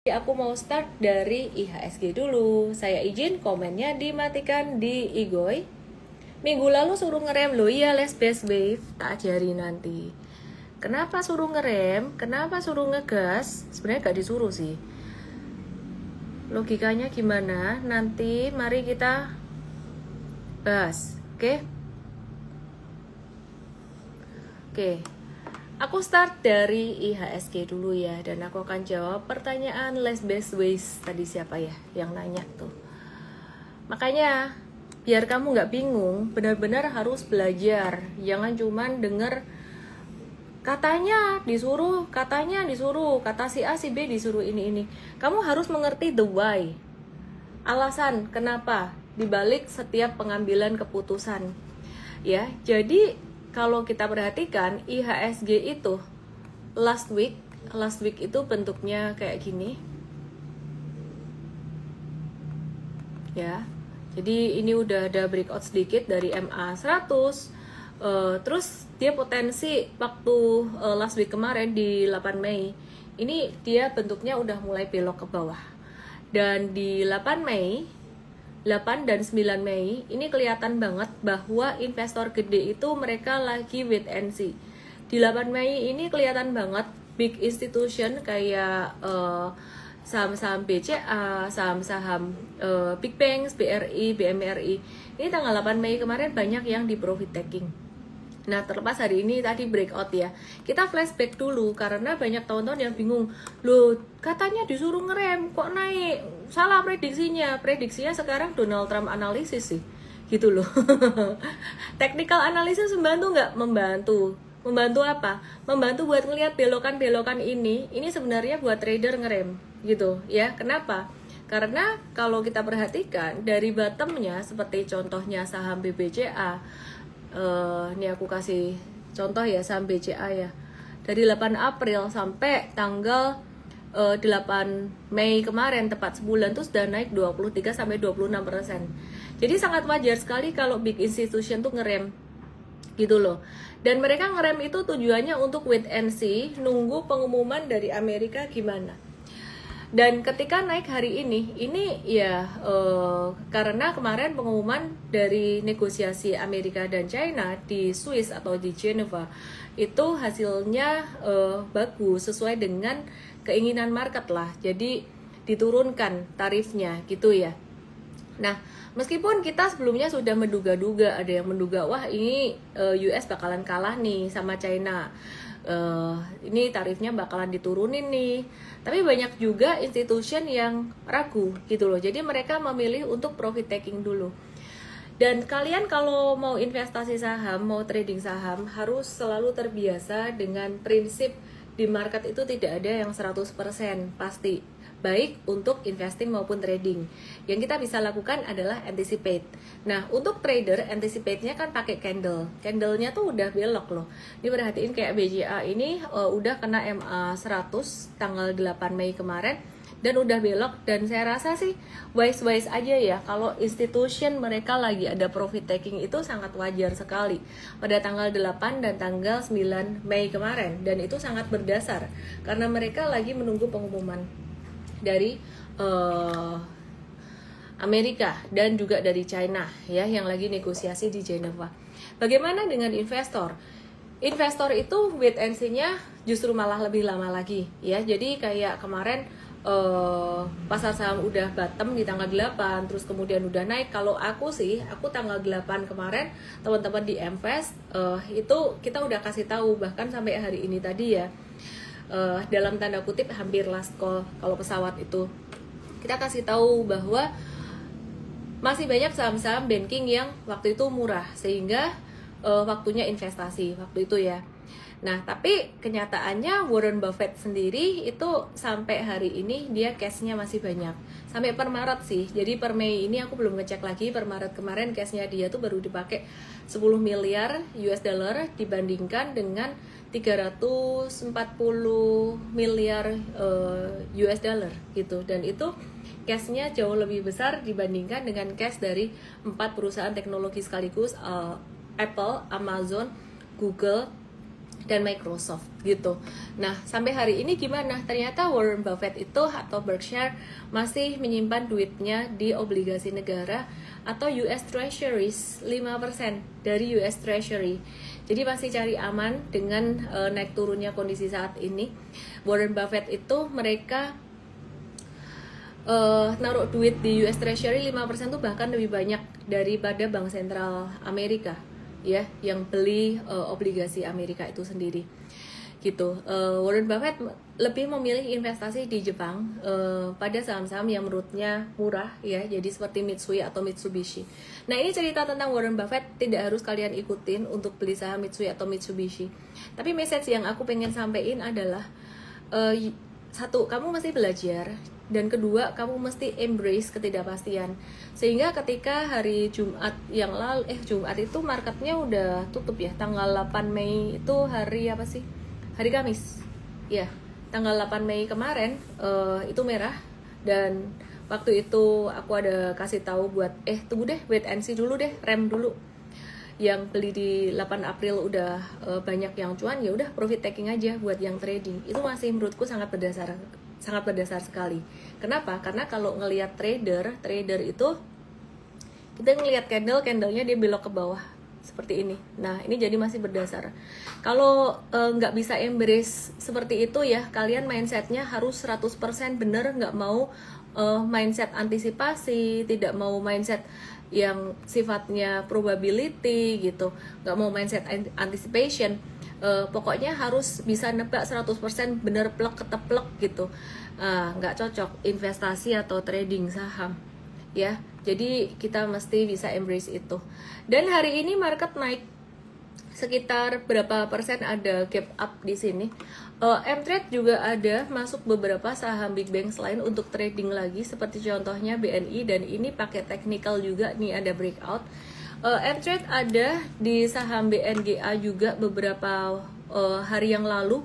Aku mau start dari IHSG dulu. Saya izin komennya dimatikan di Igoy. Minggu lalu suruh ngerem loh, iya les best wave, tak ajari nanti. Kenapa suruh ngerem? Kenapa suruh ngegas? Sebenarnya gak disuruh sih. Logikanya gimana? Nanti mari kita bahas, oke? Oke. Aku start dari IHSG dulu ya, dan aku akan jawab pertanyaan les best ways tadi siapa ya yang nanya tuh. Makanya biar kamu nggak bingung, benar-benar harus belajar. Jangan cuman denger katanya disuruh, kata si A si B disuruh ini. Kamu harus mengerti the why, alasan kenapa dibalik setiap pengambilan keputusan. Ya, jadi kalau kita perhatikan IHSG itu last week itu bentuknya kayak gini. Ya. Jadi ini udah ada breakout sedikit dari MA100. Terus dia potensi waktu last week kemarin di 8 Mei. Ini dia bentuknya udah mulai belok ke bawah. Dan di 8 dan 9 Mei ini kelihatan banget bahwa investor gede itu mereka lagi wait and see. Di 8 Mei ini kelihatan banget big institution kayak saham-saham BCA, saham-saham Big Banks, BRI, BMRI. Ini tanggal 8 Mei kemarin banyak yang di profit taking. Nah, terlepas hari ini tadi breakout ya. Kita flashback dulu karena banyak teman-teman yang bingung. Loh, katanya disuruh ngerem, kok naik? Salah prediksinya. Prediksinya sekarang Donald Trump analisis sih. Gitu loh. Technical analysis membantu nggak? Membantu. Membantu apa? Membantu buat ngelihat belokan-belokan ini. Ini sebenarnya buat trader ngerem. Gitu ya. Kenapa? Karena kalau kita perhatikan dari bottomnya seperti contohnya saham BBCA, ini aku kasih contoh ya saham BCA ya, dari 8 April sampai tanggal 8 Mei kemarin tepat sebulan tuh sudah naik 23-26%. Jadi sangat wajar sekali kalau big institution tuh ngerem gitu loh. Dan mereka ngerem itu tujuannya untuk wait and see, nunggu pengumuman dari Amerika gimana. Dan ketika naik hari ini ya karena kemarin pengumuman dari negosiasi Amerika dan China di Swiss atau di Geneva itu hasilnya bagus sesuai dengan keinginan market lah. Jadi diturunkan tarifnya gitu ya. Nah, meskipun kita sebelumnya sudah menduga-duga, ada yang menduga wah ini US bakalan kalah nih sama China. Ini tarifnya bakalan diturunin nih, tapi banyak juga institution yang ragu gitu loh. Jadi mereka memilih untuk profit taking dulu. Dan kalian kalau mau investasi saham, mau trading saham, harus selalu terbiasa dengan prinsip di market itu tidak ada yang 100% pasti, baik untuk investing maupun trading. Yang kita bisa lakukan adalah anticipate. Nah, untuk trader, anticipate-nya kan pakai candle. Candle-nya tuh udah belok loh. Ini perhatiin kayak BCA ini udah kena MA100 tanggal 8 Mei kemarin dan udah belok. Dan saya rasa sih wise aja ya, kalau institution mereka lagi ada profit taking itu sangat wajar sekali pada tanggal 8 dan tanggal 9 Mei kemarin. Dan itu sangat berdasar karena mereka lagi menunggu pengumuman dari Amerika dan juga dari China ya yang lagi negosiasi di Geneva. Bagaimana dengan investor? Investor itu wait and see-nya justru malah lebih lama lagi ya. Jadi kayak kemarin pasar saham udah bottom di tanggal 8 terus kemudian udah naik. Kalau aku sih, aku tanggal 8 kemarin teman-teman di Mvest itu kita udah kasih tahu bahkan sampai hari ini tadi ya. Dalam tanda kutip hampir last call kalau pesawat itu kita kasih tahu bahwa masih banyak saham-saham banking yang waktu itu murah sehingga waktunya investasi waktu itu ya. Nah, tapi kenyataannya Warren Buffett sendiri itu sampai hari ini dia cashnya masih banyak. Sampai per Maret sih. Jadi per Mei ini aku belum ngecek lagi, per Maret kemarin cashnya dia tuh baru dipakai 10 miliar US dollar dibandingkan dengan 340 miliar US dollar gitu. Dan itu cashnya jauh lebih besar dibandingkan dengan cash dari 4 perusahaan teknologi sekaligus, Apple, Amazon, Google, dan Microsoft gitu. Nah, sampai hari ini gimana? Ternyata Warren Buffett itu atau Berkshire masih menyimpan duitnya di obligasi negara atau US Treasuries 5% dari US Treasury. Jadi masih cari aman dengan naik turunnya kondisi saat ini. Warren Buffett itu mereka naruh duit di US Treasury 5% tuh bahkan lebih banyak daripada Bank Sentral Amerika ya, yang beli obligasi Amerika itu sendiri gitu. Warren Buffett lebih memilih investasi di Jepang pada saham-saham yang menurutnya murah ya, jadi seperti Mitsui atau Mitsubishi. Nah, ini cerita tentang Warren Buffett, tidak harus kalian ikutin untuk beli saham Mitsui atau Mitsubishi. Tapi message yang aku pengen sampaikan adalah satu, kamu mesti belajar, dan kedua, kamu mesti embrace ketidakpastian. Sehingga ketika hari Jumat yang lalu, Jumat itu marketnya udah tutup ya, tanggal 8 Mei itu hari apa sih? Hari Kamis. Ya, tanggal 8 Mei kemarin itu merah, dan waktu itu aku ada kasih tahu buat tunggu deh, wait and see dulu deh, rem dulu. Yang beli di 8 April udah banyak yang cuan, ya udah profit taking aja buat yang trading. Itu masih menurutku sangat berdasar sekali. Kenapa? Karena kalau ngelihat trader itu kita ngelihat candlenya dia belok ke bawah seperti ini. Nah, ini jadi masih berdasar. Kalau nggak bisa embrace seperti itu ya, kalian mindsetnya harus 100% bener, nggak mau mindset antisipasi, tidak mau mindset yang sifatnya probability gitu, nggak mau mindset anticipation. Pokoknya harus bisa nebak 100% bener plek keteplek gitu. Nggak cocok investasi atau trading saham ya. Jadi kita mesti bisa embrace itu. Dan hari ini market naik sekitar berapa persen, ada gap up di sini. M-Trade juga ada masuk beberapa saham big banks lain untuk trading lagi, seperti contohnya BNI, dan ini pakai technical juga nih, ada breakout. M-Trade ada di saham BNGA juga beberapa hari yang lalu.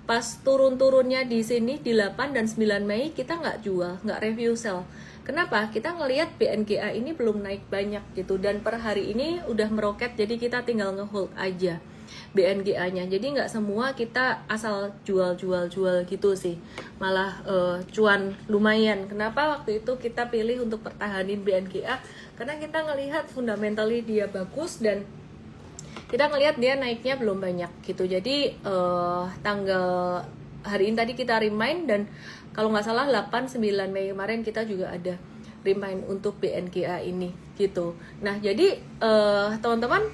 Pas turun-turunnya di sini di 8 dan 9 Mei kita nggak jual, nggak review sell. Kenapa? Kita ngelihat BNGA ini belum naik banyak gitu, dan per hari ini udah meroket, jadi kita tinggal ngehold aja BNGA-nya. Jadi nggak semua kita asal jual gitu sih, malah cuan lumayan. Kenapa waktu itu kita pilih untuk pertahanin BNGA? Karena kita ngelihat fundamentally dia bagus, dan kita ngelihat dia naiknya belum banyak gitu. Jadi tanggal hari ini tadi kita remind, dan kalau nggak salah 8-9 Mei kemarin kita juga ada remind untuk BNGA ini gitu. Nah, jadi teman-teman,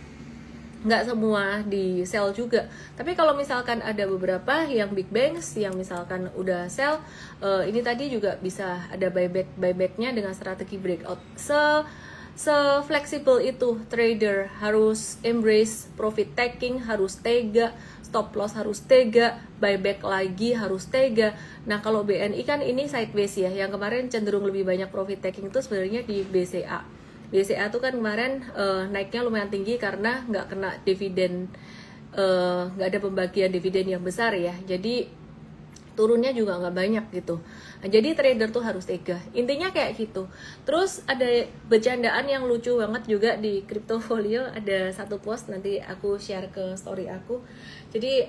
nggak semua di sell juga. Tapi kalau misalkan ada beberapa yang big banks yang misalkan udah sell, ini tadi juga bisa ada buybacknya dengan strategi breakout. Se-fleksibel itu trader, harus embrace profit taking, harus tega, stop loss harus tega, buyback lagi harus tega. Nah, kalau BNI kan ini sideways ya, yang kemarin cenderung lebih banyak profit taking itu sebenarnya di BCA. BCA tuh kan kemarin naiknya lumayan tinggi karena nggak kena dividen, nggak ada pembagian dividen yang besar ya, jadi turunnya juga nggak banyak gitu. Nah, jadi trader tuh harus tega, intinya kayak gitu. Terus ada bercandaan yang lucu banget juga di Cryptofolio, ada satu post, nanti aku share ke story aku. Jadi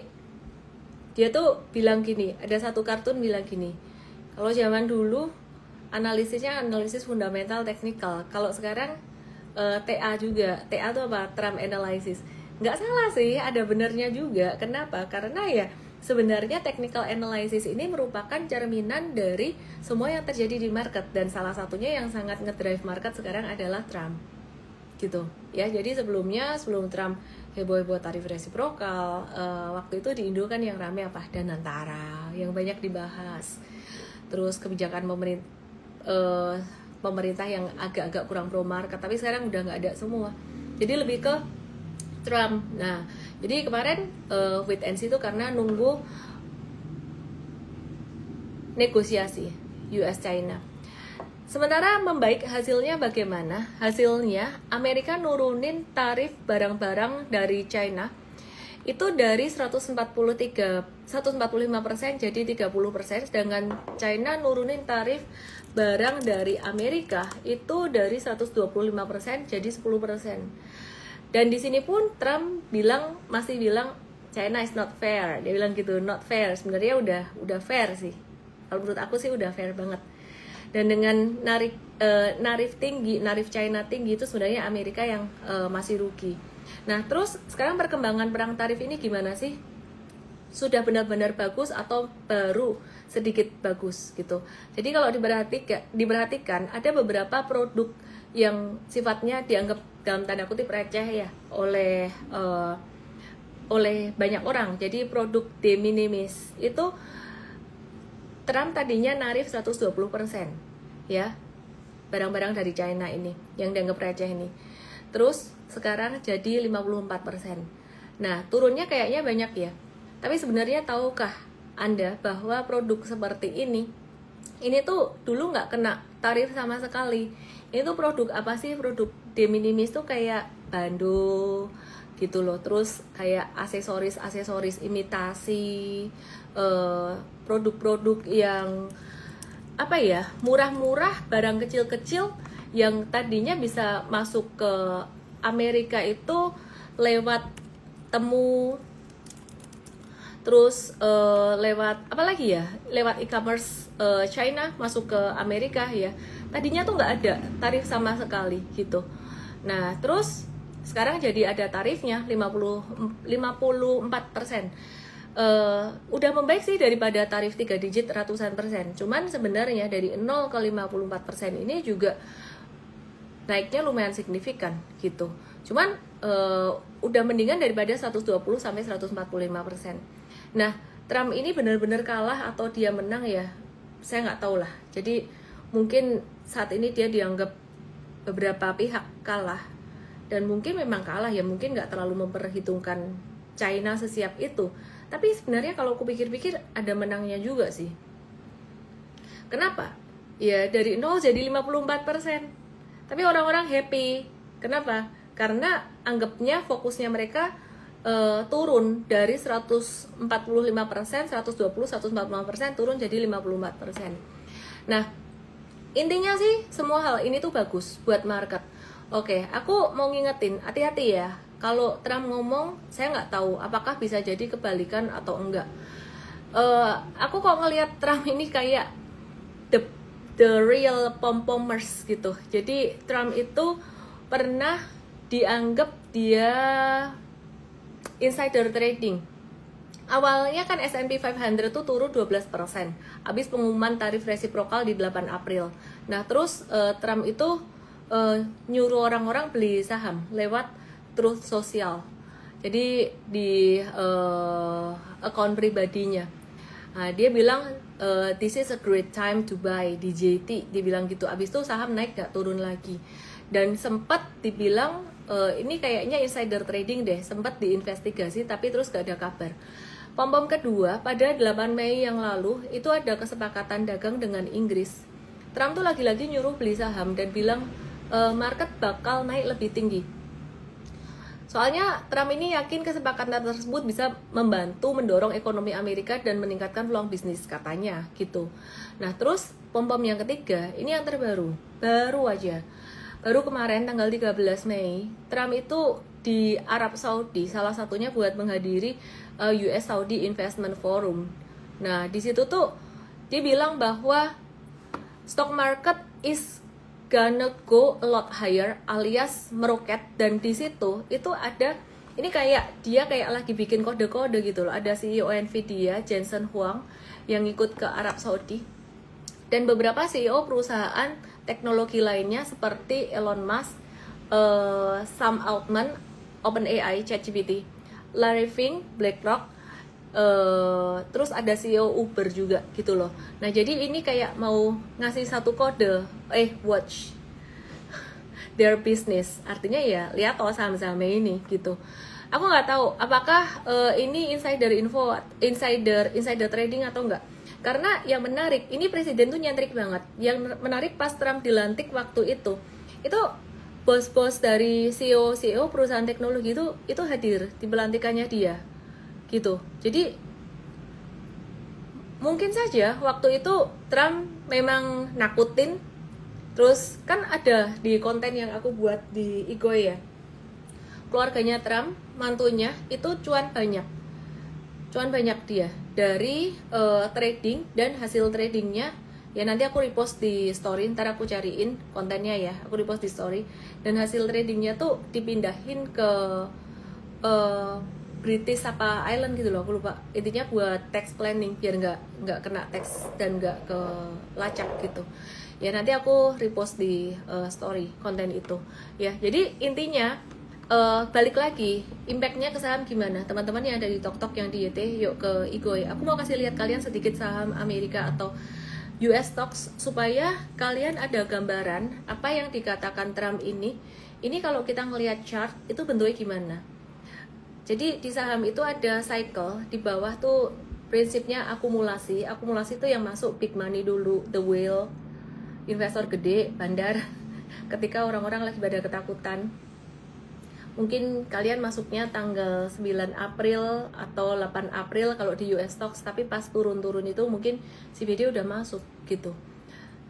dia tuh bilang gini, ada satu kartun bilang gini, kalau zaman dulu analisisnya analisis fundamental teknikal, kalau sekarang TA juga. TA tuh apa? Trend analysis. Nggak salah sih, ada benernya juga. Kenapa? Karena ya sebenarnya technical analysis ini merupakan cerminan dari semua yang terjadi di market, dan salah satunya yang sangat ngedrive market sekarang adalah Trump gitu ya. Jadi sebelum Trump heboh-heboh tarif resiprokal, waktu itu di Indo kan yang rame apa? Danantara yang banyak dibahas. Terus kebijakan pemerintah yang agak-agak kurang pro market, tapi sekarang udah nggak ada semua, jadi lebih ke Trump. Nah, jadi kemarin wait and see itu karena nunggu negosiasi US China. Sementara membaik hasilnya bagaimana? Hasilnya Amerika nurunin tarif barang-barang dari China itu dari 145% jadi 30%, sedangkan China nurunin tarif barang dari Amerika itu dari 125% jadi 10%. Dan di sini pun Trump masih bilang China is not fair, dia bilang gitu, not fair. Sebenarnya udah fair sih, kalau menurut aku sih udah fair banget. Dan dengan narif China tinggi itu sebenarnya Amerika yang masih rugi. Nah terus sekarang perkembangan perang tarif ini gimana sih? Sudah benar-benar bagus atau baru sedikit bagus gitu? Jadi kalau diperhatikan ada beberapa produk yang sifatnya dianggap dalam tanda kutip receh ya oleh banyak orang. Jadi produk de minimis itu Trump tadinya narif 120% ya, barang-barang dari China ini yang dianggap receh ini. Terus sekarang jadi 54%. Nah turunnya kayaknya banyak ya. Tapi sebenarnya tahukah Anda bahwa produk seperti ini tuh dulu nggak kena tarif sama sekali. Ini tuh produk apa sih? Produk de minimis tuh kayak bando gitu loh. Terus kayak aksesoris imitasi, produk-produk yang apa ya, murah-murah, barang kecil-kecil yang tadinya bisa masuk ke Amerika itu lewat temu, terus lewat apa lagi ya, lewat e-commerce China masuk ke Amerika ya, tadinya tuh nggak ada tarif sama sekali gitu. Nah terus sekarang jadi ada tarifnya 54%. Udah membaik sih daripada tarif 3 digit ratusan persen. Cuman sebenarnya dari 0 ke 54% ini juga naiknya lumayan signifikan gitu. Cuman udah mendingan daripada 120 sampai 145%. Nah, Trump ini benar-benar kalah atau dia menang ya? Saya nggak tahu lah. Jadi mungkin saat ini dia dianggap beberapa pihak kalah, dan mungkin memang kalah ya, mungkin nggak terlalu memperhitungkan China sesiap itu. Tapi sebenarnya kalau aku pikir-pikir ada menangnya juga sih. Kenapa? Ya dari 0 jadi 54%. Tapi orang-orang happy. Kenapa? Karena anggapnya fokusnya mereka turun dari 145%, 120, 145% turun jadi 54%. Nah, intinya sih semua hal ini tuh bagus buat market. Oke, aku mau ngingetin, hati-hati ya. Kalau Trump ngomong, saya nggak tahu apakah bisa jadi kebalikan atau enggak. Aku kok ngelihat Trump ini kayak the real pom-pomers gitu. Jadi Trump itu pernah dianggap dia insider trading. Awalnya kan S&P 500 tuh turun 12% habis pengumuman tarif resiprokal di 8 April. Nah terus Trump itu nyuruh orang-orang beli saham lewat Truth Social. Jadi di account pribadinya. Nah, dia bilang this is a great time to buy di JT. Dia bilang gitu. Abis itu saham naik gak turun lagi. Dan sempat dibilang ini kayaknya insider trading deh. Sempat diinvestigasi tapi terus gak ada kabar. Pom-pom kedua pada 8 Mei yang lalu itu ada kesepakatan dagang dengan Inggris. Trump tuh lagi-lagi nyuruh beli saham dan bilang market bakal naik lebih tinggi. Soalnya Trump ini yakin kesepakatan tersebut bisa membantu mendorong ekonomi Amerika dan meningkatkan peluang bisnis katanya gitu. Nah terus pom-pom yang ketiga, ini yang terbaru, baru aja. Baru kemarin tanggal 13 Mei, Trump itu di Arab Saudi, salah satunya buat menghadiri US Saudi Investment Forum. Nah di situ tuh dia bilang bahwa stock market is gonna go a lot higher, alias meroket. Dan di situ itu ada, ini kayak dia kayak lagi bikin kode-kode gitu loh. Ada CEO Nvidia Jensen Huang yang ikut ke Arab Saudi, dan beberapa CEO perusahaan teknologi lainnya seperti Elon Musk, Sam Altman, OpenAI, ChatGPT, Larry Fink, BlackRock, terus ada CEO Uber juga gitu loh. Nah jadi ini kayak mau ngasih satu kode, watch their business, artinya ya lihat toh saham-sahamnya ini gitu. Aku nggak tahu apakah ini insider trading atau enggak. Karena yang menarik, ini presiden tuh nyentrik banget. Yang menarik pas Trump dilantik waktu itu bos-bos dari CEO perusahaan teknologi itu hadir di pelantikannya dia gitu. Jadi mungkin saja waktu itu Trump memang nakutin. Terus kan ada di konten yang aku buat di Igo ya, keluarganya Trump, mantunya itu cuan banyak. cuan banyak dia dari trading dan hasil tradingnya. Ya nanti aku repost di story, ntar aku cariin kontennya ya, aku repost di story. Dan hasil tradingnya tuh dipindahin ke British apa Island gitu loh, aku lupa. Intinya buat tax planning biar nggak kena tax dan nggak ke lacak gitu. Ya nanti aku repost di story konten itu. Ya jadi intinya balik lagi, impactnya ke saham gimana? Teman-teman yang ada di TokTok yang di YT, yuk ke Igoy. Aku mau kasih lihat kalian sedikit saham Amerika atau US stocks supaya kalian ada gambaran apa yang dikatakan Trump ini. Ini kalau kita ngelihat chart itu bentuknya gimana. Jadi di saham itu ada cycle, di bawah tuh prinsipnya akumulasi. Akumulasi itu yang masuk big money dulu, the whale, investor gede, bandar. Ketika orang-orang lagi pada ketakutan. Mungkin kalian masuknya tanggal 9 April atau 8 April kalau di US stocks, tapi pas turun-turun itu mungkin si BD udah masuk gitu.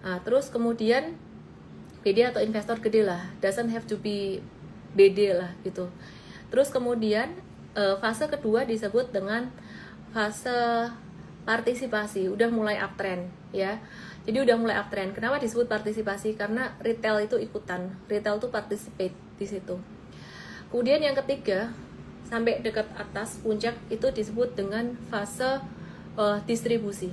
Nah, terus kemudian BD atau investor gede lah, doesn't have to be BD lah gitu. Terus kemudian fase kedua disebut dengan fase partisipasi, udah mulai uptrend ya. Jadi udah mulai uptrend. Kenapa disebut partisipasi? Karena retail itu ikutan, retail tuh participate di situ. Kemudian yang ketiga, sampai dekat atas puncak itu disebut dengan fase distribusi.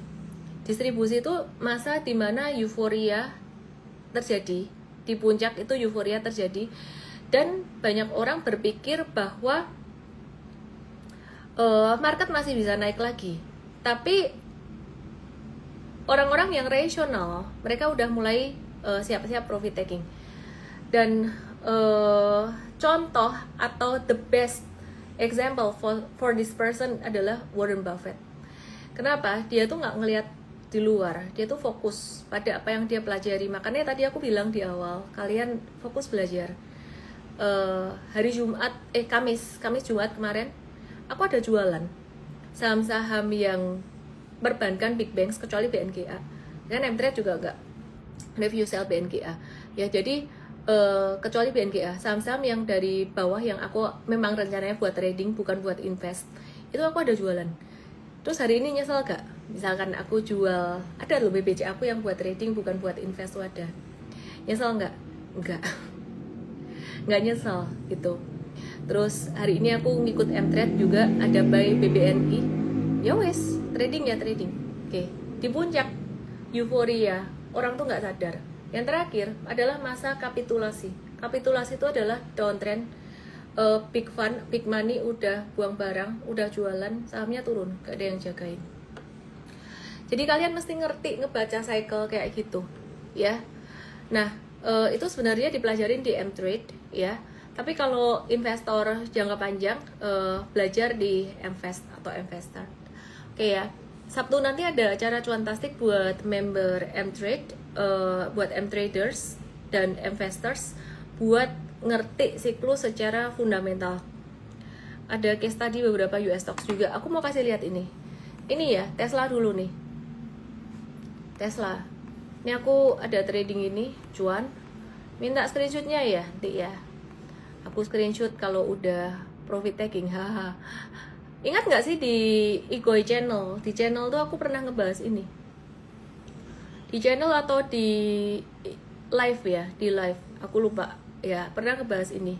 Distribusi itu masa dimana euforia terjadi. Di puncak itu euforia terjadi. Dan banyak orang berpikir bahwa market masih bisa naik lagi. Tapi orang-orang yang rasional, mereka udah mulai siap-siap profit taking. Dan contoh atau the best example for this person adalah Warren Buffett. Kenapa? Dia tuh nggak ngelihat di luar, dia tuh fokus pada apa yang dia pelajari. Makanya tadi aku bilang di awal, kalian fokus belajar. Hari Jumat, Kamis Jumat kemarin, aku ada jualan saham-saham yang berbankan big banks kecuali BNKA. Dan M-Trade juga enggak review sell BNKA. Ya jadi kecuali BNKA, saham-saham yang dari bawah yang aku memang rencananya buat trading bukan buat invest, itu aku ada jualan. Terus hari ini nyesel gak? Misalkan aku jual, ada loh BBC aku yang buat trading bukan buat invest, ada. Nyesel nggak? Nggak nyesel gitu. Terus hari ini aku ngikut M-Trade juga, ada buy BBNI. Ya wes, trading ya trading. Oke, di puncak euforia, orang tuh nggak sadar. Yang terakhir adalah masa kapitulasi. Kapitulasi itu adalah downtrend, big fund, big money udah buang barang, udah jualan, sahamnya turun, gak ada yang jagain. Jadi kalian mesti ngerti ngebaca cycle kayak gitu, ya. Nah, itu sebenarnya dipelajarin di M-Trade, ya. Tapi kalau investor jangka panjang, belajar di M-Fast atau M-Faster. Oke ya. Sabtu nanti ada acara cuantastik buat member M-Trade, buat M-Traders dan M-Fasters buat ngerti siklus secara fundamental. Ada case tadi beberapa US stocks juga. Aku mau kasih lihat ini. Ini ya, Tesla dulu nih. Tesla. Ini aku ada trading ini, cuan. Minta screenshotnya ya, nanti ya. Aku screenshot kalau udah profit taking. Haha. Ingat nggak sih di Igoy channel? Di channel tuh aku pernah ngebahas ini. Di channel atau di live ya, di live. Aku lupa ya, pernah ngebahas ini.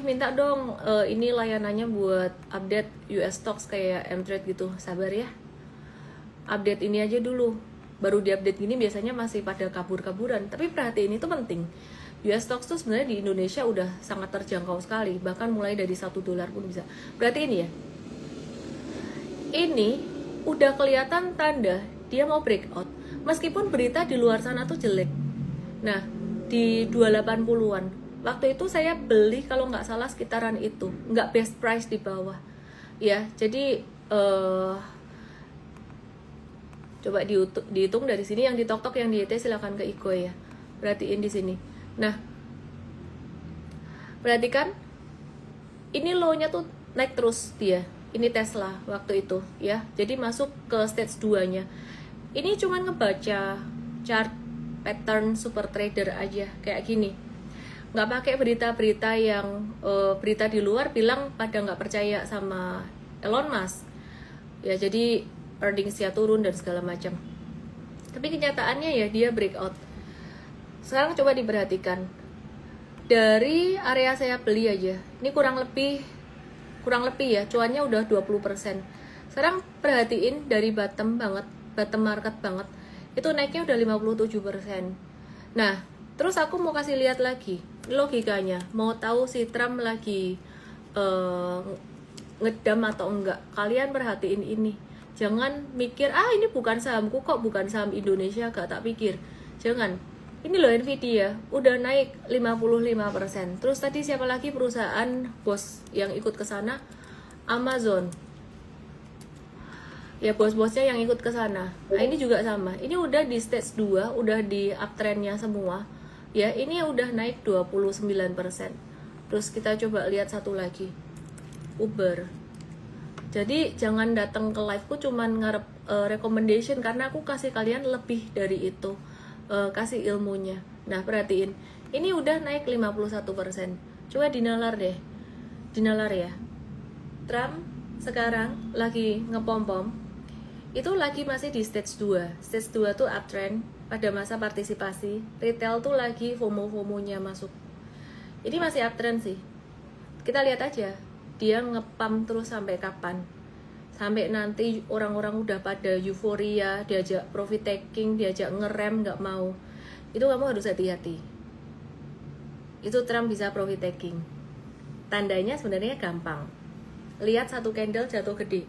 Minta dong ini layanannya buat update US stocks kayak M-Trade gitu. Sabar ya. Update ini aja dulu. Baru di-update gini biasanya masih pada kabur-kaburan. Tapi perhatiin itu penting. US stocks tuh sebenarnya di Indonesia udah sangat terjangkau sekali. Bahkan mulai dari $1 pun bisa. Berarti ini ya. Ini udah kelihatan tanda dia mau breakout. Meskipun berita di luar sana tuh jelek. Nah, di 280-an. Waktu itu saya beli kalau nggak salah sekitaran itu. Nggak best price di bawah. Ya, jadi coba dihitung dari sini. Yang di TokTok, yang di YT silahkan ke Igoy ya. Perhatiin di sini. Nah, perhatikan. Ini low-nya tuh naik terus dia. Ini Tesla waktu itu ya. Jadi masuk ke stage 2-nya. Ini cuman ngebaca chart pattern super trader aja kayak gini. Nggak pakai berita-berita yang berita di luar bilang pada nggak percaya sama Elon Musk. ya, jadi earningsnya turun dan segala macam. Tapi kenyataannya ya dia breakout. Sekarang coba diperhatikan dari area saya beli aja, ini kurang lebih ya, cuannya udah 20%. Sekarang perhatiin dari bottom market banget, itu naiknya udah 57%. Nah, terus aku mau kasih lihat lagi logikanya, mau tahu si Trump lagi ngedam atau enggak. Kalian perhatiin ini, jangan mikir ini bukan sahamku kok, bukan saham Indonesia, gak tak pikir. Jangan, ini loh Nvidia udah naik 55%. Terus tadi siapa lagi perusahaan bos yang ikut ke sana? Amazon. Ya, bos-bosnya yang ikut ke sana. Nah, ini juga sama. Ini udah di stage 2, udah di uptrendnya semua. Ya, ini udah naik 29%. Terus kita coba lihat satu lagi. Uber. Jadi jangan datang ke live ku cuman ngarep recommendation, karena aku kasih kalian lebih dari itu. Kasih ilmunya. Nah, perhatiin. Ini udah naik 51%. Coba dinalar deh. Dinalar ya. Trump sekarang lagi ngepom-pom. Itu lagi masih di stage 2. Stage 2 tuh uptrend pada masa partisipasi. Retail tuh lagi FOMO-FOMO-nya masuk. Ini masih uptrend sih. Kita lihat aja dia ngepam terus sampai kapan. Sampai nanti orang-orang udah pada euforia, diajak profit taking, diajak ngerem, nggak mau. Itu kamu harus hati-hati. Itu Trump bisa profit taking. Tandanya sebenarnya gampang. Lihat satu candle jatuh gede.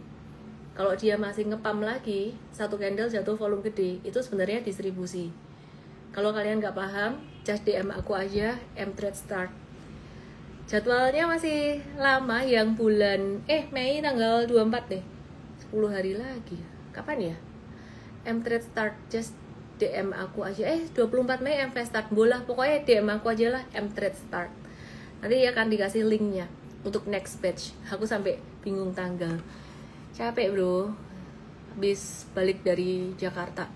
Kalau dia masih ngepam lagi, satu candle jatuh volume gede, itu sebenarnya distribusi. Kalau kalian nggak paham, just DM aku aja, mtrade start. Jadwalnya masih lama, yang bulan Mei tanggal 24 deh. 10 hari lagi. Kapan ya? mtrade start, just DM aku aja. 24 Mei mtrade start. Bola, pokoknya DM aku aja lah, mtrade start. Nanti akan dikasih linknya untuk next batch. Aku sampai bingung tanggal. Capek bro, habis balik dari Jakarta.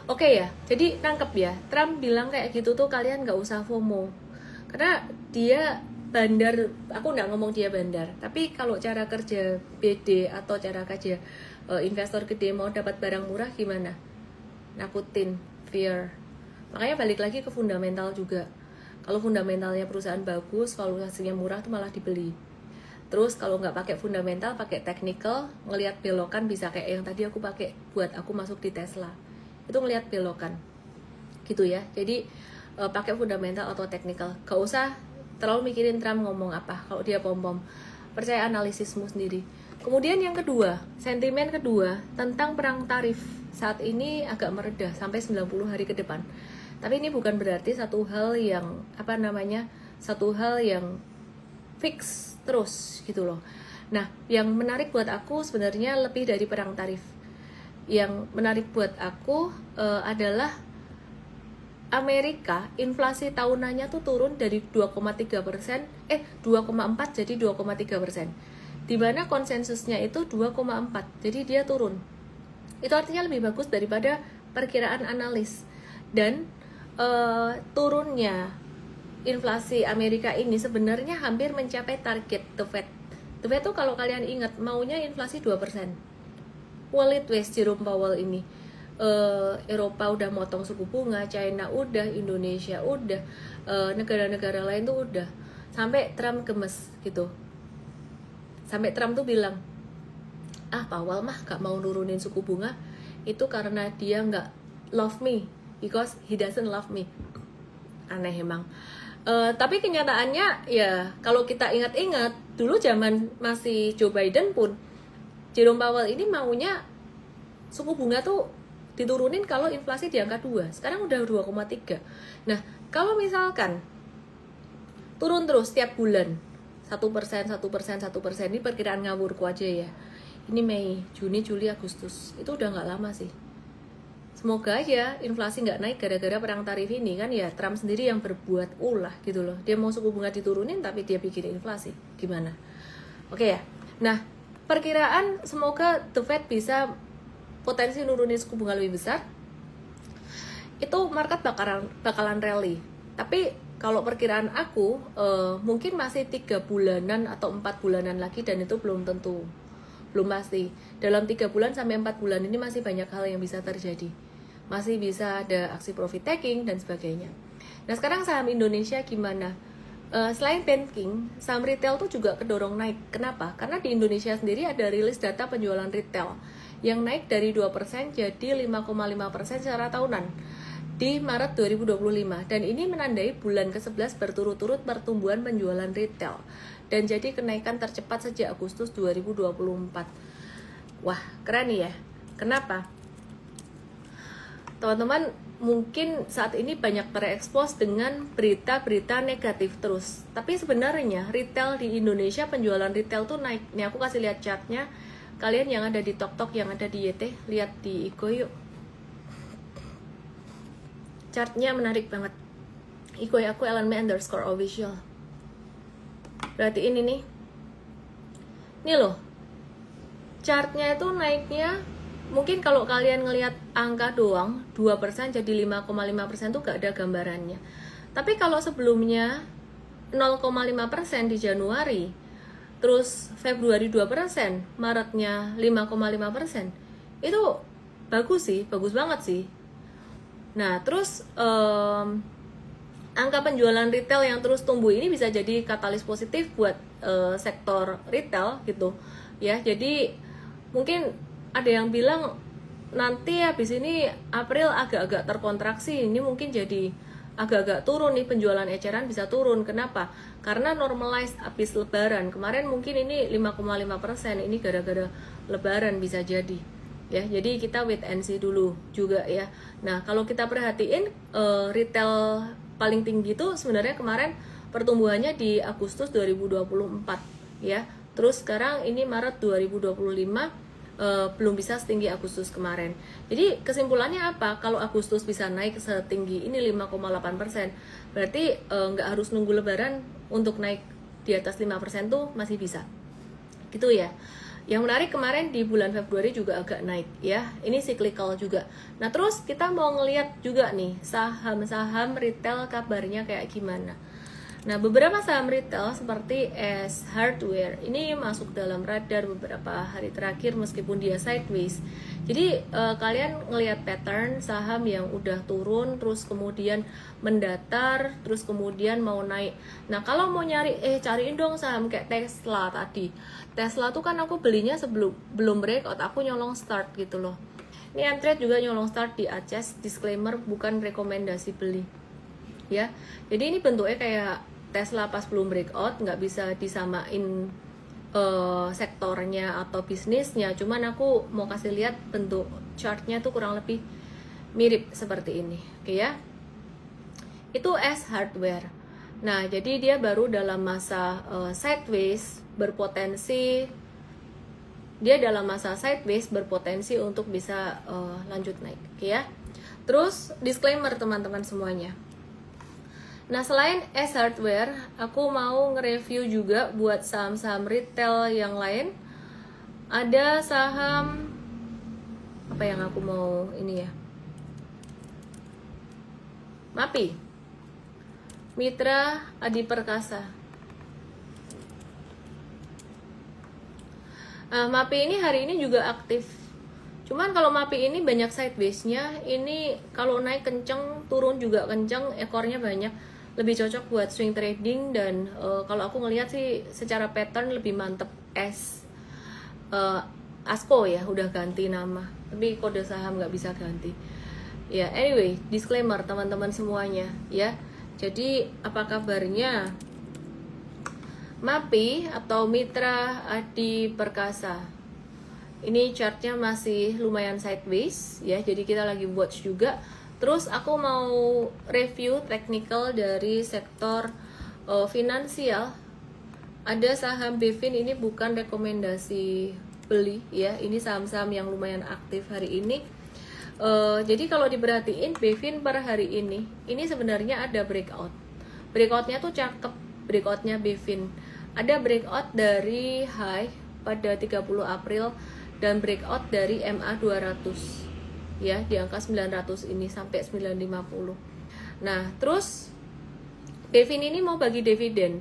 Oke ya, jadi nangkep ya, Trump bilang kayak gitu tuh kalian gak usah FOMO. Karena dia bandar, aku gak ngomong dia bandar, tapi kalau cara kerja BD atau cara kerja investor gede mau dapat barang murah gimana? Nakutin, fear. Makanya balik lagi ke fundamental juga. Kalau fundamentalnya perusahaan bagus, valuasinya murah tuh malah dibeli. Terus kalau nggak pakai fundamental, pakai technical, ngelihat belokan bisa kayak yang tadi aku pakai buat aku masuk di Tesla. Itu ngelihat belokan, gitu ya. Jadi pakai fundamental atau technical. Gak usah terlalu mikirin Trump ngomong apa. Kalau dia pom-pom, percaya analisismu sendiri. Kemudian yang kedua, sentimen kedua tentang perang tarif saat ini agak mereda sampai 90 hari ke depan. Tapi ini bukan berarti satu hal yang fix terus gitu loh. Nah, yang menarik buat aku sebenarnya lebih dari perang tarif. Yang menarik buat aku adalah Amerika, inflasi tahunannya tuh turun dari 2,3%, 2,4 jadi 2,3%. Dimana konsensusnya itu 2,4, jadi dia turun. Itu artinya lebih bagus daripada perkiraan analis. Dan turunnya inflasi Amerika ini sebenarnya hampir mencapai target The Fed. The Fed tuh kalau kalian ingat maunya inflasi 2%. Wallet West Jerome Powell ini. Eropa udah motong suku bunga, China udah, Indonesia udah, negara-negara lain tuh udah. Sampai Trump gemes gitu. Sampai Trump tuh bilang, Powell mah gak mau nurunin suku bunga, itu karena dia gak love me, because he doesn't love me. Aneh emang. Tapi kenyataannya ya kalau kita ingat-ingat dulu zaman masih Joe Biden pun Jerome Powell ini maunya suku bunga tuh diturunin kalau inflasi di angka 2. Sekarang udah 2,3. Nah, kalau misalkan turun terus tiap bulan 1%, 1%, 1%, ini perkiraan ngawurku aja ya. Ini Mei, Juni, Juli, Agustus. Itu udah nggak lama sih. Semoga aja inflasi nggak naik gara-gara perang tarif ini kan ya. Trump sendiri yang berbuat ulah gitu loh. Dia mau suku bunga diturunin tapi dia bikin inflasi. Gimana? Oke ya. Nah, perkiraan semoga The Fed bisa potensi nurunin suku bunga lebih besar. Itu market bakalan rally. Tapi kalau perkiraan aku mungkin masih 3 bulanan atau 4 bulanan lagi dan itu belum tentu. belum pasti. Dalam 3 bulan sampai 4 bulan ini masih banyak hal yang bisa terjadi. Masih bisa ada aksi profit taking dan sebagainya. Nah sekarang saham Indonesia gimana? Selain banking, saham retail tuh juga kedorong naik. Kenapa? Karena di Indonesia sendiri ada rilis data penjualan retail yang naik dari 2% jadi 5,5% secara tahunan di Maret 2025. Dan ini menandai bulan ke-11 berturut-turut pertumbuhan penjualan retail. Dan jadi kenaikan tercepat sejak Agustus 2024. Wah, keren ya. Kenapa? Teman-teman mungkin saat ini banyak terekspos dengan berita-berita negatif terus. Tapi sebenarnya retail di Indonesia, penjualan retail tuh naik. Nih aku kasih lihat chartnya. Kalian yang ada di TokTok, yang ada di YT, lihat di Iko yuk. Chartnya menarik banget. Iko aku @LNME_official. Berarti ini nih. Ini loh. Chartnya itu naiknya, mungkin kalau kalian ngelihat angka doang 2% jadi 5,5% tuh gak ada gambarannya. Tapi kalau sebelumnya 0,5% di Januari, terus Februari 2%, Maretnya 5,5%, itu bagus sih, bagus banget sih. Nah terus angka penjualan retail yang terus tumbuh ini bisa jadi katalis positif buat sektor retail gitu ya. Jadi mungkin ada yang bilang nanti habis ini April agak-agak terkontraksi, ini mungkin jadi agak-agak turun nih, penjualan eceran bisa turun. Kenapa? Karena normalize habis lebaran. Kemarin mungkin ini 5,5%, ini gara-gara lebaran bisa jadi. Ya, jadi kita wait and see dulu juga ya. Nah, kalau kita perhatiin retail paling tinggi itu sebenarnya kemarin pertumbuhannya di Agustus 2024 ya. Terus sekarang ini Maret 2025 belum bisa setinggi Agustus kemarin. Jadi kesimpulannya apa? Kalau Agustus bisa naik setinggi ini 5,8%, berarti nggak harus nunggu lebaran untuk naik di atas 5% tuh masih bisa. Gitu ya. Yang menarik kemarin di bulan Februari juga agak naik ya. Ini cyclical juga. Nah terus kita mau ngeliat juga nih saham-saham retail kabarnya kayak gimana. Nah beberapa saham retail seperti S Hardware ini masuk dalam radar beberapa hari terakhir meskipun dia sideways. Jadi kalian ngelihat pattern saham yang udah turun terus kemudian mendatar terus kemudian mau naik. Nah kalau mau nyari cariin dong saham kayak Tesla tadi. Tesla tuh kan aku belinya belum breakout, aku nyolong start gitu loh. Ini Mtrade juga nyolong start di Aces, disclaimer bukan rekomendasi beli. Ya, jadi ini bentuknya kayak Tesla pas belum breakout, nggak bisa disamain sektornya atau bisnisnya. Cuman aku mau kasih lihat bentuk chartnya tuh kurang lebih mirip seperti ini, oke ya. Itu S Hardware. Nah, jadi dia baru dalam masa sideways berpotensi. Dia dalam masa sideways berpotensi untuk bisa lanjut naik, oke ya. Terus disclaimer teman-teman semuanya. Nah selain S Hardware, aku mau nge-review juga buat saham-saham retail yang lain. Ada saham apa yang aku mau ini ya, MAPI, Mitra Adi Perkasa. MAPI ini hari ini juga aktif. Cuman kalau MAPI ini banyak sideways-nya. Ini kalau naik kenceng, turun juga kenceng, ekornya banyak. Lebih cocok buat swing trading. Dan kalau aku ngelihat sih secara pattern lebih mantep ASKO ya, udah ganti nama. Tapi kode saham nggak bisa ganti. Ya anyway, disclaimer teman-teman semuanya ya. Jadi apa kabarnya MAPI atau Mitra Adi Perkasa? Ini chartnya masih lumayan sideways ya, jadi kita lagi watch juga. Terus aku mau review technical dari sektor finansial. Ada saham BEFIN, ini bukan rekomendasi beli ya, ini saham-saham yang lumayan aktif hari ini. Jadi kalau diperhatiin BEFIN per hari ini sebenarnya ada breakout. Breakoutnya tuh cakep, breakoutnya BEFIN. Ada breakout dari high pada 30 April dan breakout dari MA 200 ya, di angka 900 ini sampai 950. Nah terus BEFIN ini mau bagi dividen.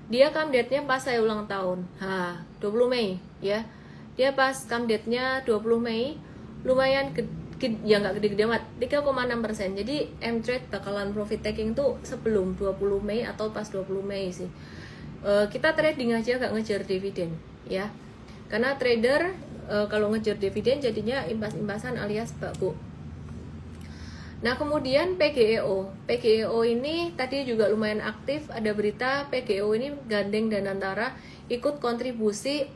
Dia come date-nya pas saya ulang tahun, 20 Mei ya. dia pas come date-nya 20 Mei lumayan ya nggak gede-gede amat, 3,6%. Jadi M-Trade bakalan profit taking tuh sebelum 20 Mei atau pas 20 Mei sih. Kita trading aja, nggak ngejar dividen ya, karena trader kalau ngejar dividen jadinya impas-impasan alias bakbu. Nah kemudian PGEO ini tadi juga lumayan aktif, ada berita PGEO ini gandeng Danantara ikut kontribusi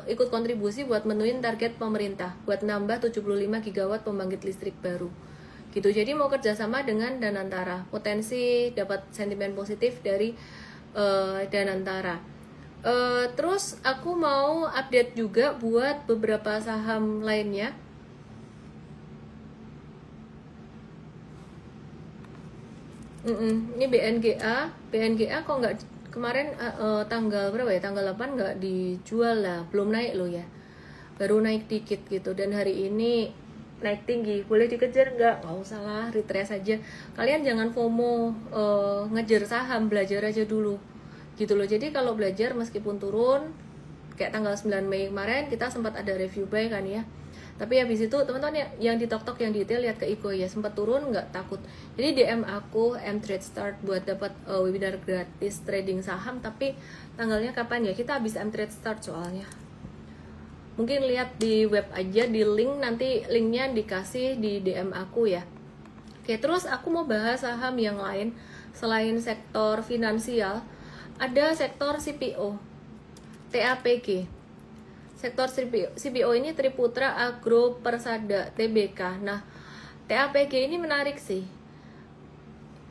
ikut kontribusi buat menuin target pemerintah buat nambah 75 gigawatt pembangkit listrik baru gitu. Jadi mau kerjasama dengan Danantara, potensi dapat sentimen positif dari Danantara. Terus aku mau update juga buat beberapa saham lainnya. Ini BNGA kok nggak kemarin tanggal berapa ya, tanggal 8 nggak dijual lah, belum naik loh ya, baru naik dikit gitu. Dan hari ini naik tinggi, boleh dikejar nggak usah lah, retrace aja. Kalian jangan FOMO ngejar saham, belajar aja dulu gitu loh. Jadi kalau belajar meskipun turun kayak tanggal 9 Mei kemarin kita sempat ada review buy kan ya, tapi habis itu teman-teman yang di TokTok yang detail lihat ke Iko ya, sempat turun nggak takut. Jadi DM aku M-Trade Start buat dapat webinar gratis trading saham, tapi tanggalnya kapan ya, kita habis M-Trade Start soalnya. Mungkin lihat di web aja, di link, nanti linknya dikasih di DM aku ya. Oke, terus aku mau bahas saham yang lain selain sektor finansial. Ada sektor CPO, TAPG. Sektor CPO ini Triputra Agro Persada Tbk. Nah, TAPG ini menarik sih.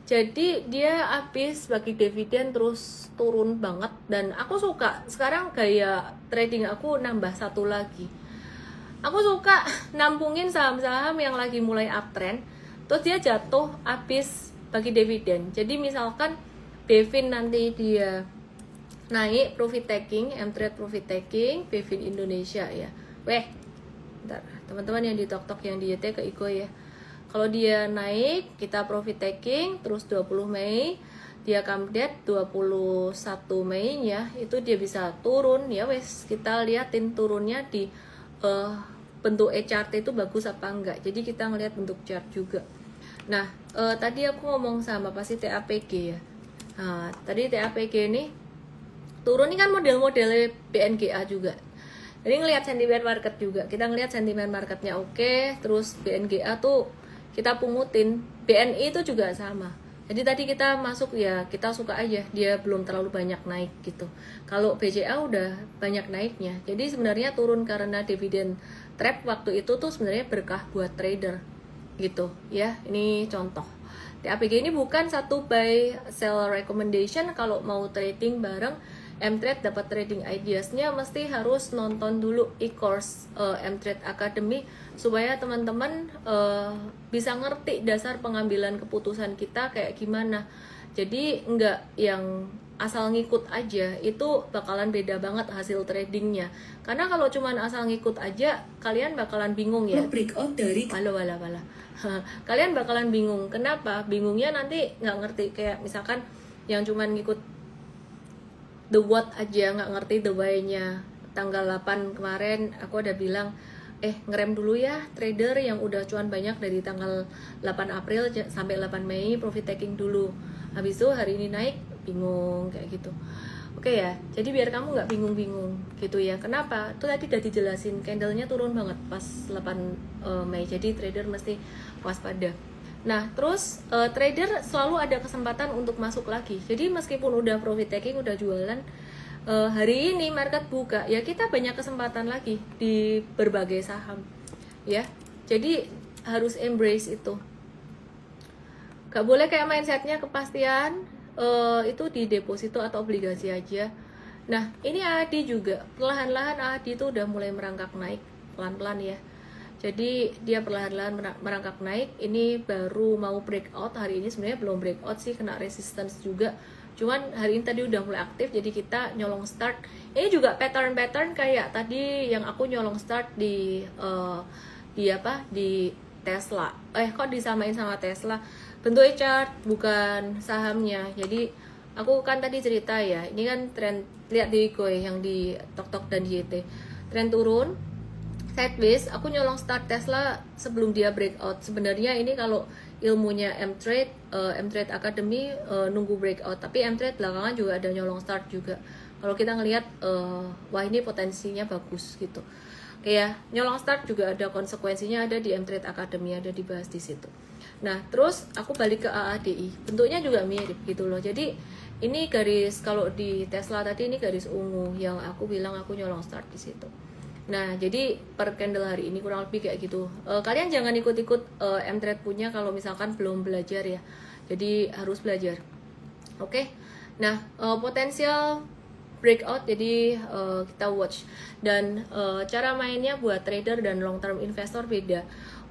Jadi dia habis bagi dividen terus turun banget, dan aku suka. Sekarang gaya trading aku nambah satu lagi. Aku suka nampungin saham-saham yang lagi mulai uptrend, terus dia jatuh habis bagi dividen. Jadi misalkan Bevin nanti dia naik profit taking, M-Trade profit taking, Bevin Indonesia ya. Bentar, teman-teman yang di TokTok yang di YT ke Iko ya. Kalau dia naik, kita profit taking, terus 20 Mei, dia come date 21 Mei ya, itu dia bisa turun ya wes. Kita liatin turunnya di bentuk chart itu bagus apa enggak. Jadi kita ngeliat bentuk chart juga. Nah, tadi aku ngomong sama pasti TAPG ya. Nah, tadi TAPG ini turun, ini kan model-model BNGA juga. Jadi ngelihat sentimen market juga. Kita ngelihat sentimen marketnya oke, terus BNGA tuh kita pungutin. BNI itu juga sama. Jadi tadi kita masuk ya, kita suka aja, dia belum terlalu banyak naik gitu. Kalau BCA udah banyak naiknya. Jadi sebenarnya turun karena dividen trap waktu itu tuh sebenarnya berkah buat trader gitu ya. Ini contoh. TAPG ini bukan satu buy sell recommendation. Kalau mau trading bareng M-Trade dapat trading ideasnya, mesti harus nonton dulu e-course M-Trade Academy supaya teman-teman bisa ngerti dasar pengambilan keputusan kita kayak gimana. Jadi enggak yang asal ngikut aja, itu bakalan beda banget hasil tradingnya. Karena kalau cuman asal ngikut aja, kalian bakalan bingung ya. Breakout dari Wala. Kalian bakalan bingung. Kenapa? Bingungnya nanti nggak ngerti. Kayak misalkan yang cuman ngikut the what aja, nggak ngerti the why-nya. Tanggal 8 kemarin aku udah bilang, ngerem dulu ya trader yang udah cuan banyak dari tanggal 8 April sampai 8 Mei, profit taking dulu. Habis itu hari ini naik, bingung kayak gitu. Oke ya, jadi biar kamu nggak bingung-bingung gitu ya. Kenapa? Itu tadi udah dijelasin, candlenya turun banget pas 8 Mei. Jadi trader mesti waspada. Nah, terus trader selalu ada kesempatan untuk masuk lagi. Jadi meskipun udah profit taking, udah jualan, hari ini market buka, ya kita banyak kesempatan lagi di berbagai saham ya. Jadi harus embrace itu. Gak boleh kayak mindsetnya kepastian itu di deposito atau obligasi aja. Nah, ini ADI juga perlahan-lahan ADI itu udah mulai merangkak naik pelan-pelan ya. Jadi dia perlahan-lahan merangkak naik. Ini baru mau breakout hari ini, sebenarnya belum breakout sih, kena resistance juga. Cuman hari ini tadi udah mulai aktif, jadi kita nyolong start. Ini juga pattern kayak tadi yang aku nyolong start di Tesla. Kok disamain sama Tesla? Bentuknya chart bukan sahamnya. Jadi aku kan tadi cerita ya, ini kan tren, lihat di Iko yang di TokTok dan di YT. tren turun, sideways. Aku nyolong start Tesla sebelum dia breakout. Sebenarnya ini kalau ilmunya M-Trade Academy nunggu breakout, tapi M-Trade belakangan juga ada nyolong start juga. Kalau kita ngelihat wah ini potensinya bagus gitu. Kayak nyolong start juga ada konsekuensinya, ada di M-Trade Academy, ada dibahas di situ. Nah, terus aku balik ke AADI. Bentuknya juga mirip gitu loh. Jadi ini garis, kalau di Tesla tadi ini garis ungu yang aku bilang aku nyolong start di situ. Nah, jadi per candle hari ini kurang lebih kayak gitu. Kalian jangan ikut-ikut M-Trade punya kalau misalkan belum belajar ya. Jadi harus belajar. Oke. Nah, potensial breakout, jadi kita watch. Dan cara mainnya buat trader dan long term investor beda.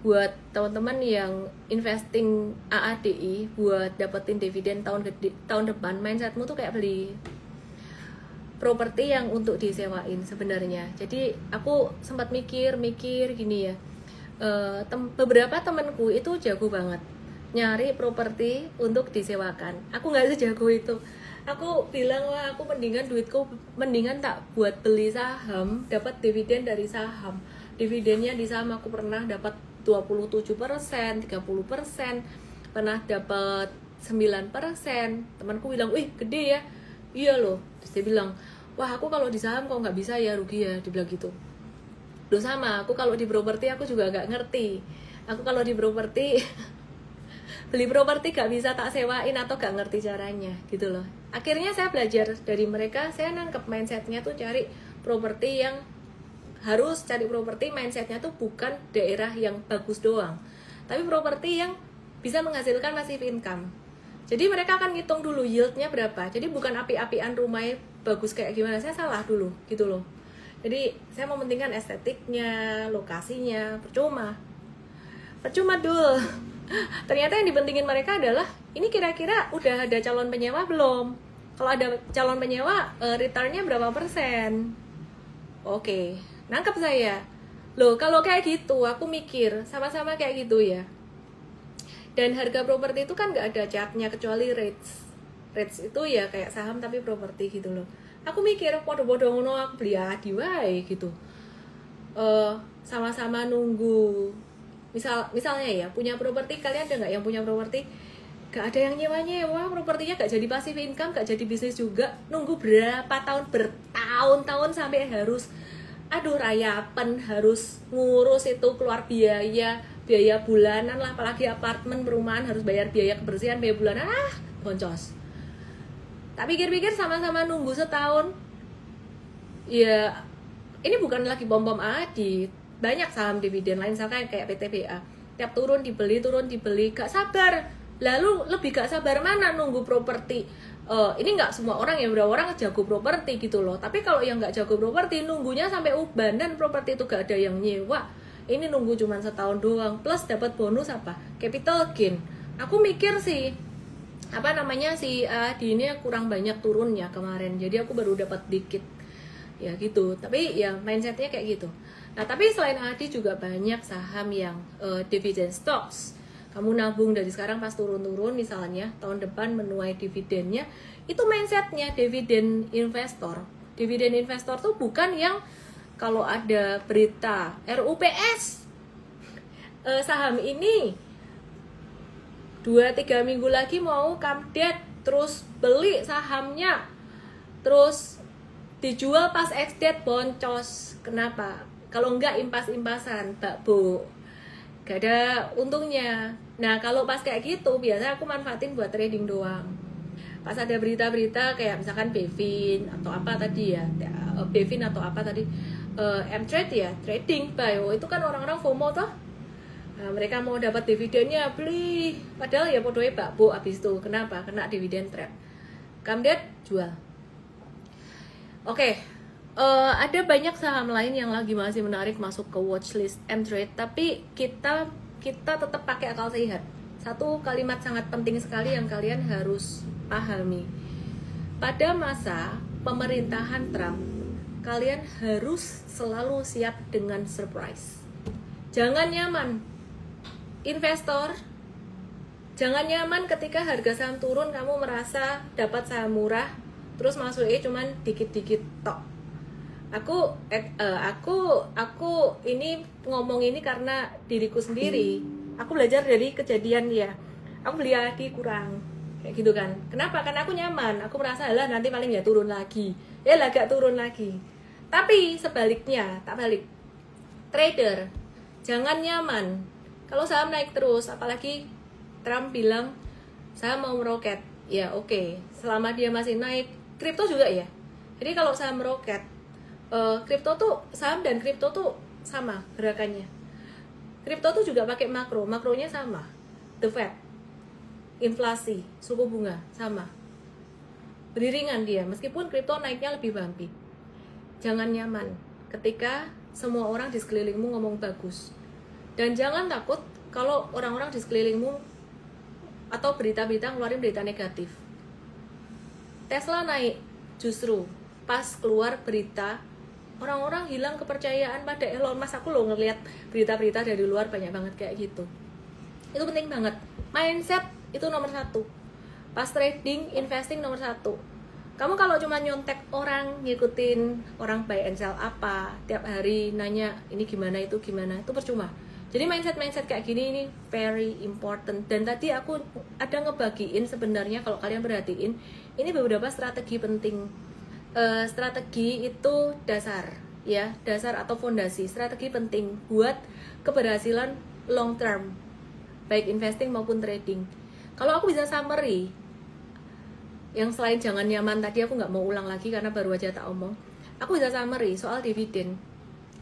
Buat teman-teman yang investing AADI buat dapetin dividen tahun depan, mindsetmu tuh kayak beli properti yang untuk disewain sebenarnya. Jadi aku sempat mikir gini ya, beberapa temanku itu jago banget nyari properti untuk disewakan. Aku nggak sejago itu. Aku bilang, wah aku mendingan tak buat beli saham, dapat dividen dari saham. Dividennya di saham aku pernah dapat 27%, 30%, pernah dapat 9%. Temanku bilang, wih gede ya. Iya loh. Terus dia bilang, wah aku kalau di saham kok nggak bisa ya, rugi ya. Dia bilang gitu. Loh sama, aku kalau di properti aku juga nggak ngerti. Aku kalau di properti beli properti gak bisa tak sewain atau gak ngerti caranya gitu loh. Akhirnya saya belajar dari mereka, saya nangkep mindsetnya tuh cari properti yang harus cari properti, mindsetnya tuh bukan daerah yang bagus doang, tapi properti yang bisa menghasilkan passive income. Jadi mereka akan ngitung dulu yieldnya berapa. Jadi bukan api-apian rumahnya bagus kayak gimana, saya salah dulu gitu loh. Jadi saya mementingkan estetiknya, lokasinya, percuma dulu. Ternyata yang dipentingin mereka adalah ini kira-kira udah ada calon penyewa belum? Kalau ada calon penyewa, returnnya berapa persen? Oke, nangkep saya. Loh, kalau kayak gitu, aku mikir sama-sama kayak gitu ya. Dan harga properti itu kan nggak ada chartnya kecuali rates. Rates itu ya kayak saham tapi properti gitu loh. Aku mikir, podo-podo ngono aku beli adi wae gitu. Sama-sama nunggu. Misalnya ya, punya properti, kalian ada nggak yang punya properti gak ada yang nyewa propertinya, gak jadi passive income, gak jadi bisnis juga, nunggu bertahun-tahun sampai harus rayapan, harus ngurus itu, keluar biaya bulanan lah, apalagi apartemen perumahan harus bayar biaya kebersihan biaya bulanan, boncos. Tapi pikir-pikir sama-sama nunggu setahun ya, ini bukan lagi bom-bom adi. Banyak saham dividen lain, misalkan kayak PTBA, tiap turun dibeli, gak sabar. Lalu lebih gak sabar mana nunggu properti. Ini nggak semua orang ya, beberapa orang jago properti gitu loh. Tapi kalau yang nggak jago properti, nunggunya sampai uban dan properti itu gak ada yang nyewa. Ini nunggu cuma setahun doang, plus dapat bonus apa? Capital gain. Aku mikir sih, di ini kurang banyak turunnya kemarin, jadi aku baru dapat dikit. Ya gitu, tapi ya mindsetnya kayak gitu. Nah, tapi selain ADI juga banyak saham yang dividend stocks. Kamu nabung dari sekarang pas turun-turun misalnya, tahun depan menuai dividennya, itu mindsetnya dividen investor. Dividen investor tuh bukan yang kalau ada berita RUPS, saham ini 2-3 minggu lagi mau come dead, terus beli sahamnya, terus dijual pas ex-date boncos. Kenapa? Kalau enggak impas-impasan, bakbo, gak ada untungnya. Nah kalau pas kayak gitu biasanya aku manfaatin buat trading doang. Pas ada berita-berita kayak misalkan Bevin atau apa tadi ya, M-Trade ya, trading buy. Itu kan orang-orang FOMO toh. Nah, mereka mau dapat dividennya beli, padahal ya podoe bakbo abis itu. Kenapa? Kena dividen trap. Come dead, jual. Oke. Ada banyak saham lain yang lagi masih menarik masuk ke watchlist M-Trade, tapi kita tetap pakai akal sehat. Satu kalimat sangat penting sekali yang kalian harus pahami. Pada masa pemerintahan Trump, kalian harus selalu siap dengan surprise. Jangan nyaman, investor. Jangan nyaman ketika harga saham turun, kamu merasa dapat saham murah, terus masuknya cuman dikit-dikit tok. Aku ini ngomong ini karena diriku sendiri. Aku belajar dari kejadian dia. Aku beli lagi kurang kayak gitu kan. Kenapa? Karena aku nyaman. Aku merasa lah nanti paling ya turun lagi. Ya lah gak turun lagi. Tapi sebaliknya, tak balik. Trader, jangan nyaman. Kalau saham naik terus, apalagi Trump bilang saham mau meroket. Ya oke, selama dia masih naik, kripto juga ya. Jadi kalau saham meroket, kripto tuh, saham dan kripto tuh sama gerakannya. Kripto tuh juga pakai makronya sama. The Fed, inflasi, suku bunga sama. Beriringan dia, meskipun kripto naiknya lebih bumpy. Jangan nyaman ketika semua orang di sekelilingmu ngomong bagus. Dan jangan takut kalau orang-orang di sekelilingmu atau berita-berita ngeluarin berita negatif. Tesla naik justru pas keluar berita, orang-orang hilang kepercayaan pada Elon Musk. Aku loh ngeliat berita-berita dari luar banyak banget kayak gitu. Itu penting banget. Mindset itu nomor 1. Pas trading, investing nomor 1. Kamu kalau cuma nyontek orang, ngikutin orang buy and sell apa, tiap hari nanya ini gimana, itu gimana, itu percuma. Jadi mindset kayak gini ini very important. Dan tadi aku ada ngebagiin sebenarnya kalau kalian perhatiin, ini beberapa strategi penting. Strategi itu dasar, ya, dasar atau fondasi. Strategi penting buat keberhasilan long term, baik investing maupun trading. Kalau aku bisa summary, yang selain jangan nyaman tadi aku nggak mau ulang lagi karena baru aja tak omong. Aku bisa summary soal dividen.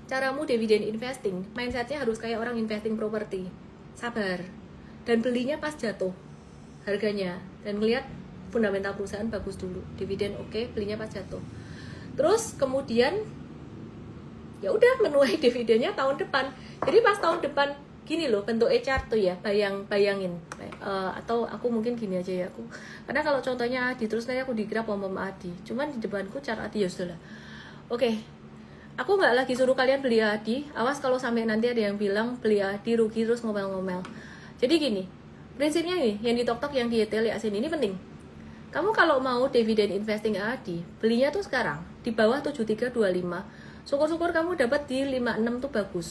Caramu dividen investing, mindsetnya harus kayak orang investing properti. Sabar. Dan belinya pas jatuh harganya. Dan ngelihat fundamental perusahaan bagus dulu. Dividen oke, belinya pas jatuh. Terus kemudian ya udah menuai dividennya tahun depan. Jadi pas tahun depan gini loh bentuk chart tuh ya, bayangin. Atau aku mungkin gini aja ya, aku karena kalau contohnya Adi terus nanti aku dikira pom Adi, cuman di depanku chart Adi ya sudah. Oke, aku nggak lagi suruh kalian beli Adi. Awas kalau sampai nanti ada yang bilang beli Adi rugi terus ngomel-ngomel. Jadi gini, prinsipnya nih yang di TokTok yang di ETL ya sini ini penting. Kamu kalau mau dividen investing Adi, belinya tuh sekarang di bawah 7325. Syukur-syukur kamu dapat di 56 tuh bagus.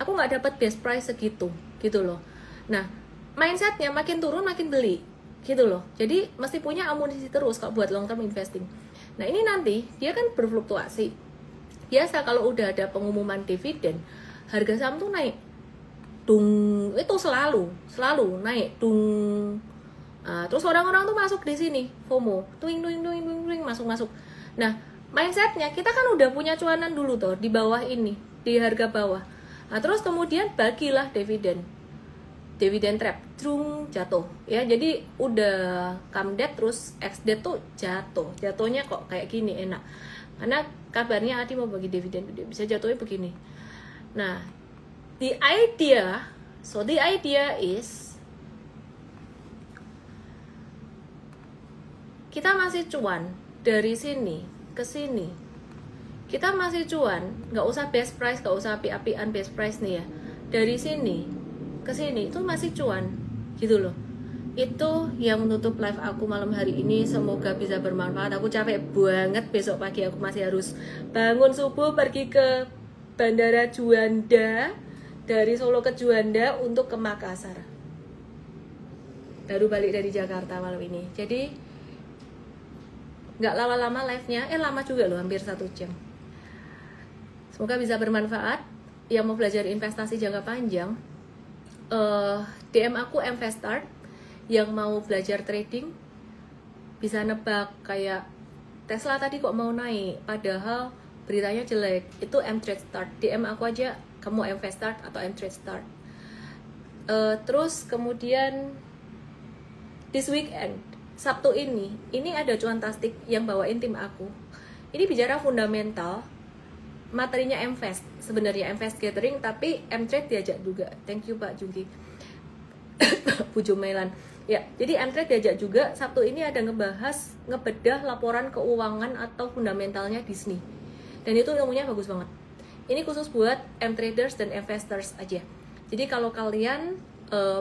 Aku nggak dapat best price segitu, gitu loh. Nah, mindsetnya makin turun makin beli, gitu loh. Jadi mesti punya amunisi terus kalau buat long term investing. Nah ini nanti dia kan berfluktuasi. Biasa kalau udah ada pengumuman dividen, harga saham tuh naik, dung, itu selalu naik, dung. Nah, terus orang-orang tuh masuk di sini, FOMO, tuing, masuk. Nah mindsetnya kita kan udah punya cuanan dulu tuh di bawah ini, di harga bawah. Nah, terus kemudian bagilah dividen trap, jatuh ya. Jadi udah come dead terus ex dead tuh jatuhnya kok kayak gini enak. Karena kabarnya Adi mau bagi dividen, bisa jatuhnya begini. Nah, the idea is kita masih cuan dari sini ke sini. Kita masih cuan, nggak usah best price, nggak usah api-apian best price nih ya. Dari sini ke sini itu masih cuan, gitu loh. Itu yang menutup live aku malam hari ini. Semoga bisa bermanfaat. Aku capek banget, besok pagi aku masih harus bangun subuh pergi ke Bandara Juanda, dari Solo ke Juanda untuk ke Makassar. Baru balik dari Jakarta malam ini. Jadi nggak lama-lama live-nya, lama juga loh, hampir 1 jam. Semoga bisa bermanfaat. Yang mau belajar investasi jangka panjang, DM aku Mvestart. Yang mau belajar trading, bisa nebak kayak Tesla tadi kok mau naik, padahal beritanya jelek. Itu Mtradestart. DM aku aja, kamu Mvestart atau Mtradestart. Terus kemudian this weekend, Sabtu ini ada cuantastik yang bawain tim aku. Ini bicara fundamental. Materinya Mvest, sebenarnya Mvest Gathering, tapi Mtrade diajak juga. Thank you Pak Jungki. Bu Jumailan. Ya, jadi Mtrade diajak juga. Sabtu ini ada ngebedah laporan keuangan atau fundamentalnya Disney. Dan itu ilmunya bagus banget. Ini khusus buat Mtraders dan investors aja. Jadi kalau kalian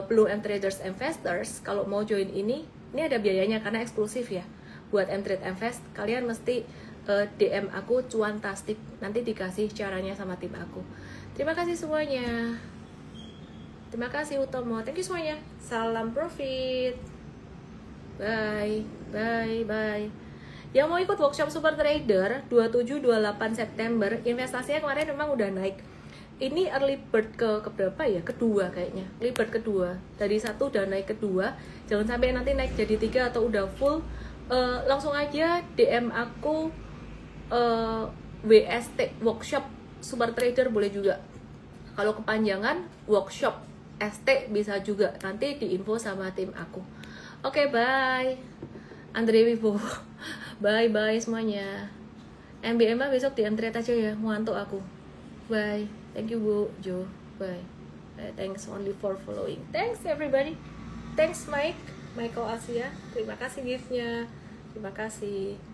belum Mtraders investors, kalau mau join ini ada biayanya karena eksklusif ya. Buat Mtrade Invest, kalian mesti DM aku cuantastic, nanti dikasih caranya sama tim aku. Terima kasih semuanya. Terima kasih Utomo, thank you semuanya. Salam profit. Bye, bye, bye. Yang mau ikut workshop Super Trader 27-28 September, investasinya kemarin memang udah naik. Ini early bird ke berapa ya? Kedua kayaknya. Early bird kedua. Dari 1 udah naik kedua. Jangan sampai nanti naik jadi 3 atau udah full. Langsung aja DM aku WST workshop Super Trader boleh juga. Kalau kepanjangan workshop ST bisa juga. Nanti diinfo sama tim aku. Oke, bye. Andre Wibowo. Bye bye semuanya. MBMA besok di M-Trade aja ya, ngantuk aku. Bye. Thank you Bu Jo. Bye. Thanks only for following. Thanks everybody. Thanks Michael Asia. Terima kasih giftnya. Terima kasih.